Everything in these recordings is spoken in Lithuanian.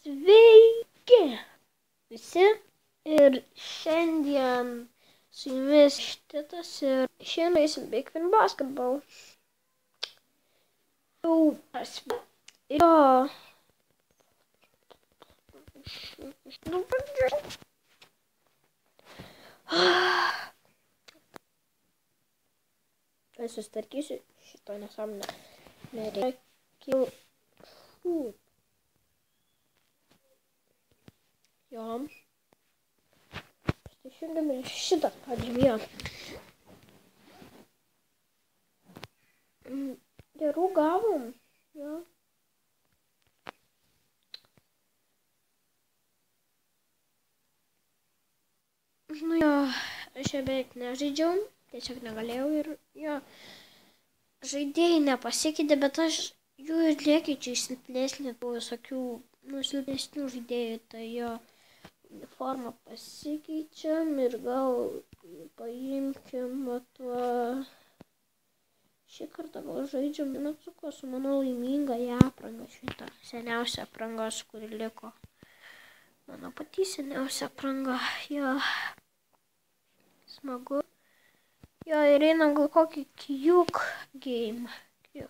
Sveiki visi ir šiandien su jumis Titas ir šiandien eisim Big Win Basketball. Aš sustarkysiu šito nesąmonę. Nereikia jo. Štai šiandien šitą pažymėjo. Gerų gavom. Jo. Nu jo, aš jau beveik nežaidžiau, tiesiog negalėjau ir jo. Žaidėjai nepasikeitė, bet aš jų ir nekeičiu iš silpnesnių, tų visokių, silpnesnių žaidėjų, tai jo formą pasikeičiam ir gal paimkim tuo. Šį kartą gal žaidžiam, su mano laiminga apranga šitą seniausią aprangos, kuri liko. Mano pati seniausia apranga, jo. Smagu. Jo, ir einam gal kokį Q game. Jo,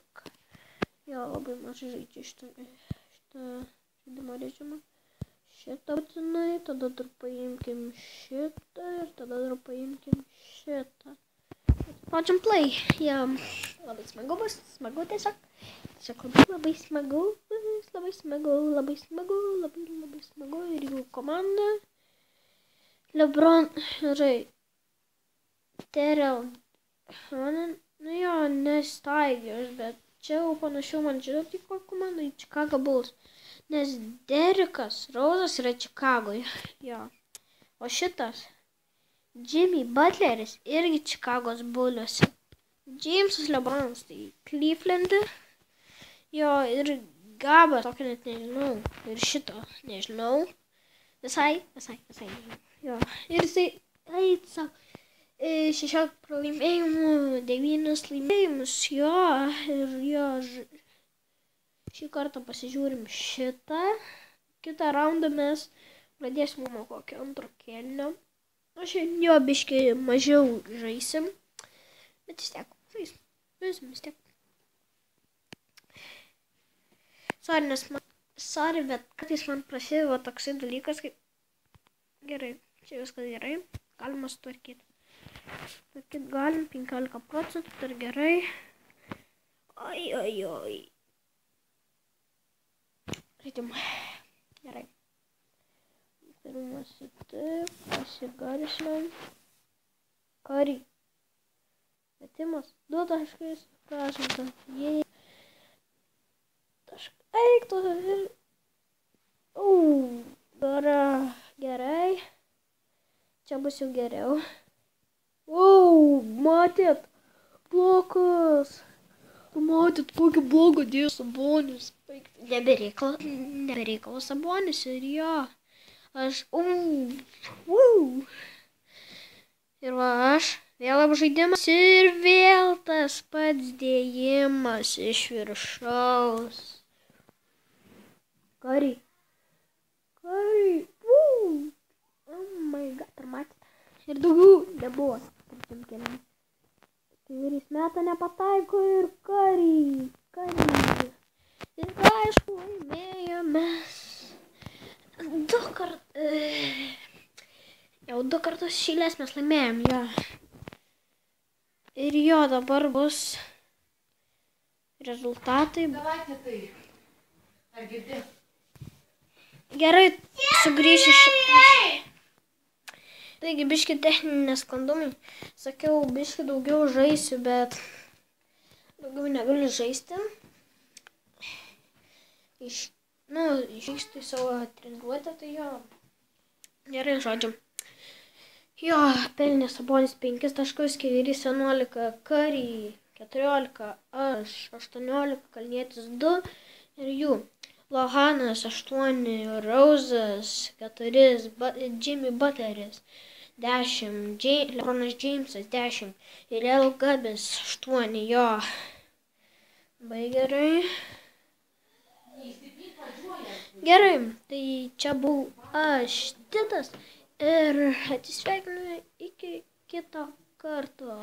labai mažai žaidžiu šitą žaidimo režimą. Šitą būtinai, tada dar paimkim šitą ir tada dar paimkim šitą. Watch and play. Jo, labai smagu bus, smagu tiesiog. Tiesiog labai smagu, labai smagu ir jų komanda. LeBron ir Terrell Hannon, nu jo, nestaigius, bet čia jau panašiau man žinot į kokią komandą, į Chicago Bulls, nes Derikas Rozas yra Chicagoje, jo, o šitas Jimmy Butleris irgi Chicagos Bulliuose, Jamesas LeBronas tai Cleveland'e, jo, ir Gaba, tokio net nežinau, ir šito nežinau, visai, jo, ir jisai, savo, 16 pralaimėjimų, 9 laimėjimus, jo, ir jo, šį kartą pasižiūrim šitą, kitą raundą mes pradėsim nuo kokio antro kėlinio, aš jo biškį mažiau žaisim, bet vis tiek, žaisim vis tiek. Sorry, bet kartais man prasideda toksai dalykas, kaip gerai, čia viskas gerai, galima sutvarkyti. Sakyt galim, 15%, tai gerai. Oi. Žaidim. Gerai. Pirmas taip, pasigarsinam. Kari. Metimas. 2 taškais. Prašom. Jei. Taškai. Eik tu. Gerai. Čia bus jau geriau. Matėt, blokas. Matėt, kokį blogą dėjo Sabonis. Nebereikalas Sabonis ir jo. Ir va aš, vėl apžaidimas ir vėl tas pats dėjimas iš viršaus. Kari. Oh my god, ar matėt? Ir daugiau nebuvo. Kairys meta nepataiko ir Kari. Ir aišku, laimėjomės. Jau 2 kartus šilės mes laimėjom, jo. Ir jo, dabar bus rezultatai. Ar girdi? Gerai, sugrįšiu Taigi, biški techniniai nesklandumai. Sakiau, biški daugiau žaisiu, bet daugiau negaliu žaisti. Išvykstu į savo treniruotę, tai jo. Gerai, žodžiu. Jo, pelnė Sabonis 5 taškus, Kairys 11, Kari 14, aš 18, Kalnietis 2 ir jų. Lohanas 8, Rozas 4, Jimmy Butleris 10, LeBronas Jamesas 10 ir El Gabis 8, jo. Labai gerai. Gerai, tai čia buvau aš Titas ir atsisveikinu iki kito karto.